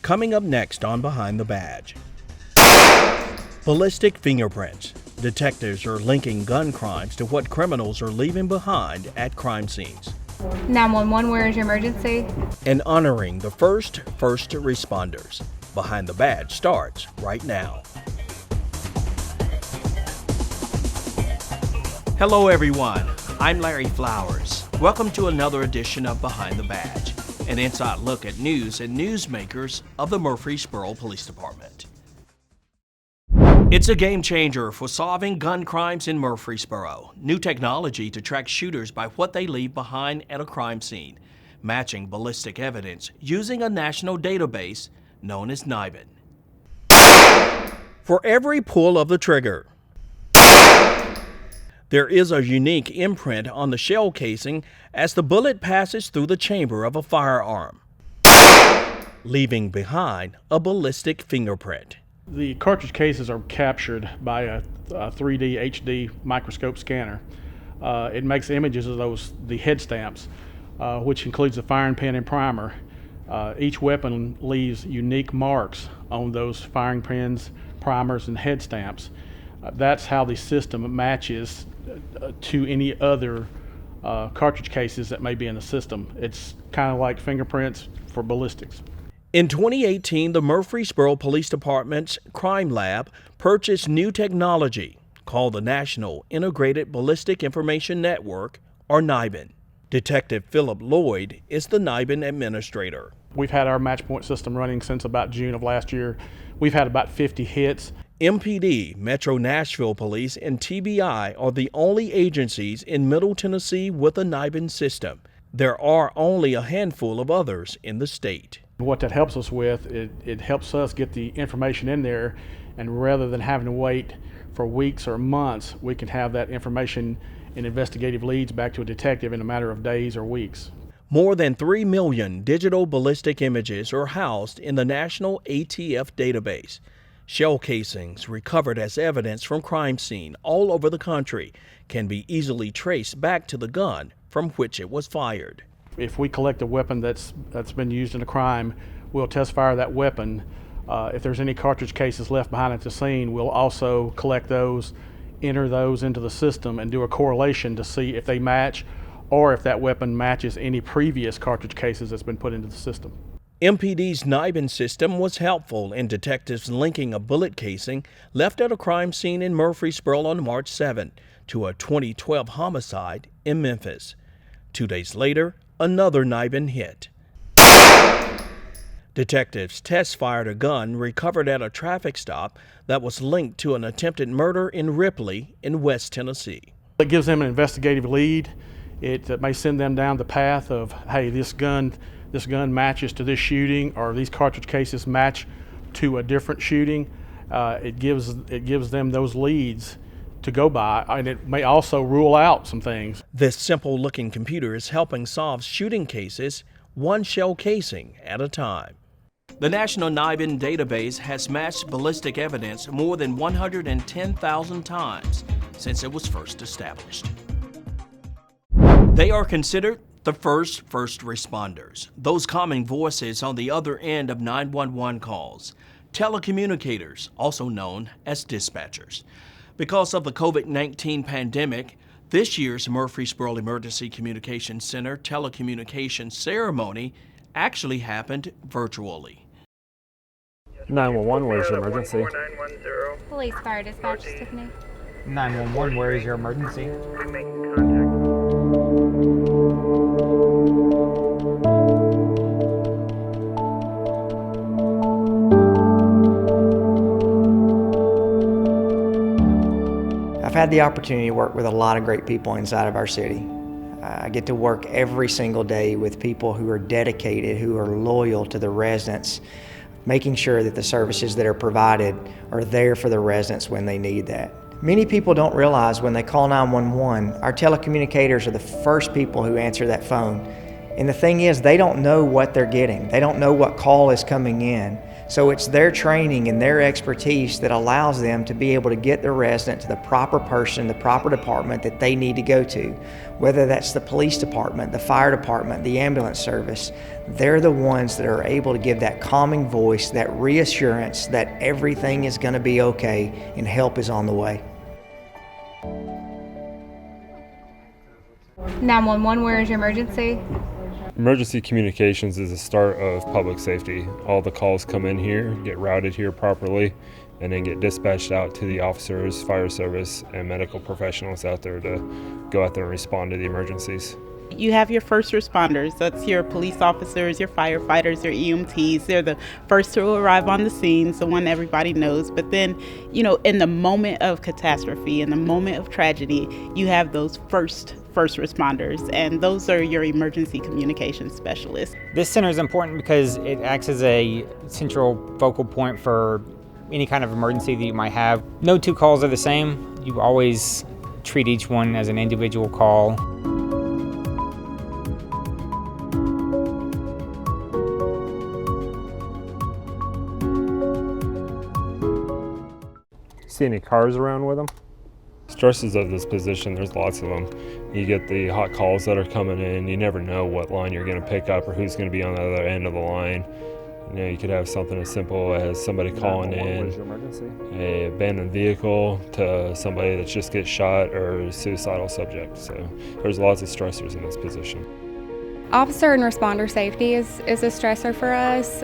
Coming up next on Behind the Badge. Ballistic fingerprints. Detectives are linking gun crimes to what criminals are leaving behind at crime scenes. 911, where is your emergency? And honoring the first responders. Behind the Badge starts right now. Hello everyone, I'm Larry Flowers. Welcome to another edition of Behind the Badge, an inside look at news and newsmakers of the Murfreesboro Police Department. It's a game changer for solving gun crimes in Murfreesboro. New technology to track shooters by what they leave behind at a crime scene, matching ballistic evidence using a national database known as NIBIN. For every pull of the trigger, there is a unique imprint on the shell casing as the bullet passes through the chamber of a firearm, leaving behind a ballistic fingerprint. The cartridge cases are captured by a 3D HD microscope scanner. It makes images of the head stamps, which includes the firing pin and primer. Each weapon leaves unique marks on those firing pins, primers, and head stamps. That's how the system matches to any other cartridge cases that may be in the system. It's kind of like fingerprints for ballistics. In 2018, the Murfreesboro Police Department's crime lab purchased new technology called the National Integrated Ballistic Information Network, or NIBIN. Detective Philip Lloyd is the NIBIN administrator. We've had our match point system running since about June of last year. We've had about 50 hits. MPD, Metro Nashville Police, and TBI are the only agencies in Middle Tennessee with a NIBIN system. There are only a handful of others in the state. What that helps us with, it helps us get the information in there, and rather than having to wait for weeks or months, we can have that information and investigative leads back to a detective in a matter of days or weeks. More than 3 million digital ballistic images are housed in the National ATF database. Shell casings recovered as evidence from crime scene all over the country can be easily traced back to the gun from which it was fired. If we collect a weapon that's been used in a crime, we'll test fire that weapon. If there's any cartridge cases left behind at the scene, we'll also collect those, enter those into the system, and do a correlation to see if they match or if that weapon matches any previous cartridge cases that's been put into the system. MPD's NIBIN system was helpful in detectives linking a bullet casing left at a crime scene in Murfreesboro on March 7 to a 2012 homicide in Memphis. 2 days later, another NIBIN hit. Detectives test-fired a gun recovered at a traffic stop that was linked to an attempted murder in Ripley in West Tennessee. It gives them an investigative lead. It may send them down the path of, hey, this gun matches to this shooting, or these cartridge cases match to a different shooting. It gives them those leads to go by, and it may also rule out some things. This simple-looking computer is helping solve shooting cases one shell casing at a time. The National NIBIN database has matched ballistic evidence more than 110,000 times since it was first established. They are considered the first responders, those calming voices on the other end of 911 calls, telecommunicators, also known as dispatchers. Because of the COVID-19 pandemic, this year's Murfreesboro Emergency Communications Center telecommunications ceremony actually happened virtually. 911, where's your emergency? Police fire dispatch, Tiffany. 911, where is your emergency? I've had the opportunity to work with a lot of great people inside of our city. I get to work every single day with people who are dedicated, who are loyal to the residents, making sure that the services that are provided are there for the residents when they need that. Many people don't realize when they call 911, our telecommunicators are the first people who answer that phone. And the thing is, they don't know what they're getting. They don't know what call is coming in. So it's their training and their expertise that allows them to be able to get the resident to the proper person, the proper department that they need to go to. Whether that's the police department, the fire department, the ambulance service, they're the ones that are able to give that calming voice, that reassurance that everything is going to be okay and help is on the way. 911, where is your emergency? Emergency communications is the start of public safety. All the calls come in here, get routed here properly, and then get dispatched out to the officers, fire service, and medical professionals out there to go out there and respond to the emergencies. You have your first responders. That's your police officers, your firefighters, your EMTs. They're the first to arrive on the scene, the one everybody knows. But then, in the moment of catastrophe, in the moment of tragedy, you have those first responders, and those are your emergency communications specialists. This center is important because it acts as a central focal point for any kind of emergency that you might have. No two calls are the same. You always treat each one as an individual call. See any cars around with them? Stresses of this position, there's lots of them. You get the hot calls that are coming in. You never know what line you're going to pick up or who's going to be on the other end of the line. You could have something as simple as somebody calling in an abandoned vehicle to somebody that just gets shot or a suicidal subject. So there's lots of stressors in this position. Officer and responder safety is a stressor for us.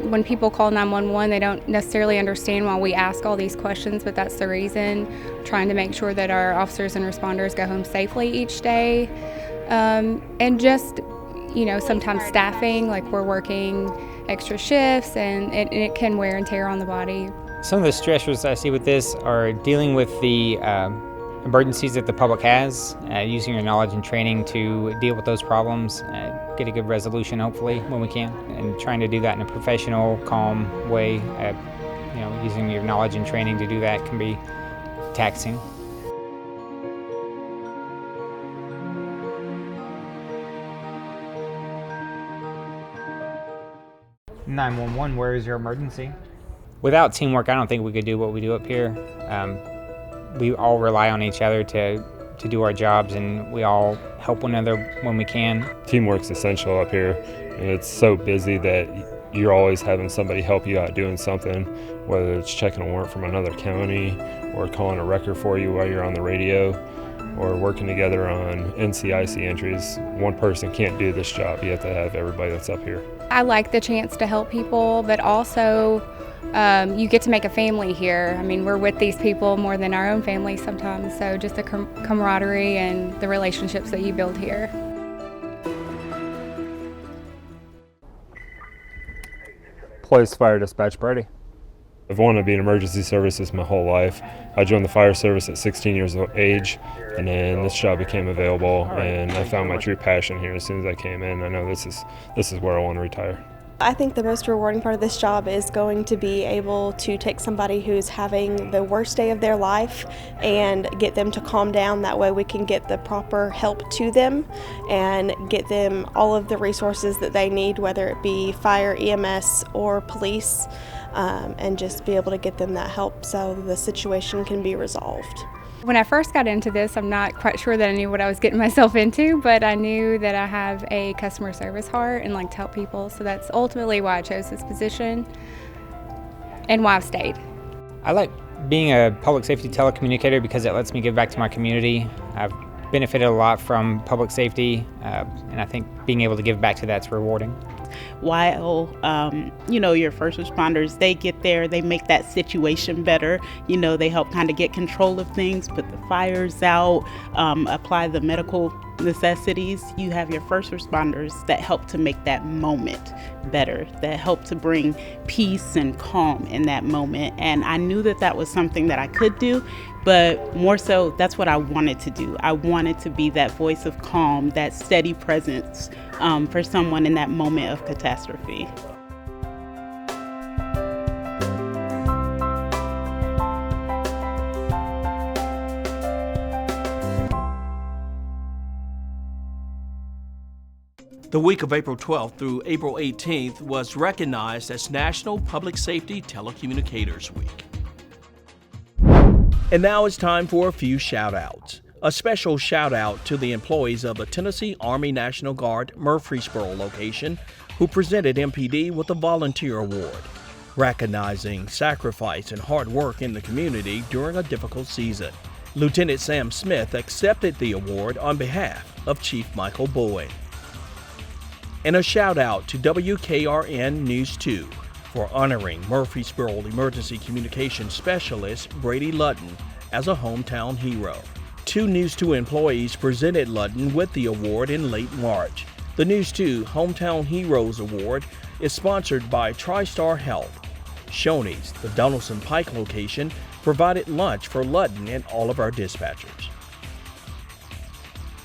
When people call 911, they don't necessarily understand why we ask all these questions, but that's the reason. Trying to make sure that our officers and responders go home safely each day. And just, sometimes staffing, like we're working extra shifts, and it can wear and tear on the body. Some of the stressors I see with this are dealing with the emergencies that the public has, using your knowledge and training to deal with those problems, get a good resolution hopefully when we can, and trying to do that in a professional, calm way. Using your knowledge and training to do that can be taxing. "911, where is your emergency?" Without teamwork, I don't think we could do what we do up here. We all rely on each other to do our jobs, and we all help one another when we can. Teamwork's essential up here, and it's so busy that you're always having somebody help you out doing something, whether it's checking a warrant from another county or calling a record for you while you're on the radio or working together on NCIC entries. One person can't do this job. You have to have everybody that's up here. I like the chance to help people, but also you get to make a family here. I mean, we're with these people more than our own family sometimes, so just the camaraderie and the relationships that you build here. Police Fire Dispatch Brady. I've wanted to be in emergency services my whole life. I joined the fire service at 16 years of age, and then this job became available, and I found my true passion here as soon as I came in. I know this is where I want to retire. I think the most rewarding part of this job is going to be able to take somebody who's having the worst day of their life and get them to calm down. That way we can get the proper help to them and get them all of the resources that they need, whether it be fire, EMS, or police, and just be able to get them that help so the situation can be resolved. When I first got into this, I'm not quite sure that I knew what I was getting myself into, but I knew that I have a customer service heart and like to help people, so that's ultimately why I chose this position and why I've stayed. I like being a public safety telecommunicator because it lets me give back to my community. I've benefited a lot from public safety, and I think being able to give back to that's rewarding. While, your first responders, they get there, they make that situation better. They help kind of get control of things, put the fires out, apply the medical necessities. You have your first responders that help to make that moment better, that help to bring peace and calm in that moment. And I knew that that was something that I could do, but more so, that's what I wanted to do. I wanted to be that voice of calm, that steady presence for someone in that moment of catastrophe. The week of April 12th through April 18th was recognized as National Public Safety Telecommunicators Week. And now it's time for a few shout-outs. A special shout-out to the employees of the Tennessee Army National Guard Murfreesboro location who presented MPD with a volunteer award, recognizing sacrifice and hard work in the community during a difficult season. Lieutenant Sam Smith accepted the award on behalf of Chief Michael Bowen. And a shout-out to WKRN News 2 for honoring Murfreesboro Emergency Communications Specialist Brady Ludden as a hometown hero. 2 News 2 employees presented Ludden with the award in late March. The News 2 Hometown Heroes Award is sponsored by TriStar Health. Shoney's, the Donaldson Pike location, provided lunch for Ludden and all of our dispatchers.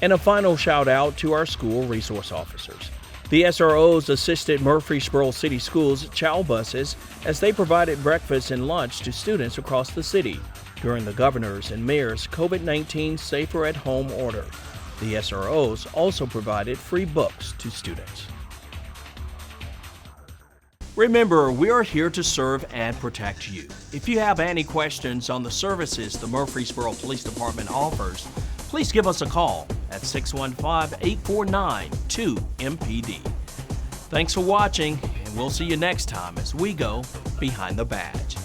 And a final shout-out to our school resource officers. The SROs assisted Murfreesboro City Schools child buses as they provided breakfast and lunch to students across the city during the governor's and mayor's COVID-19 Safer at Home order. The SROs also provided free books to students. Remember, we are here to serve and protect you. If you have any questions on the services the Murfreesboro Police Department offers, please give us a call at 615-849-2MPD. Thanks for watching, and we'll see you next time as we go Behind the Badge.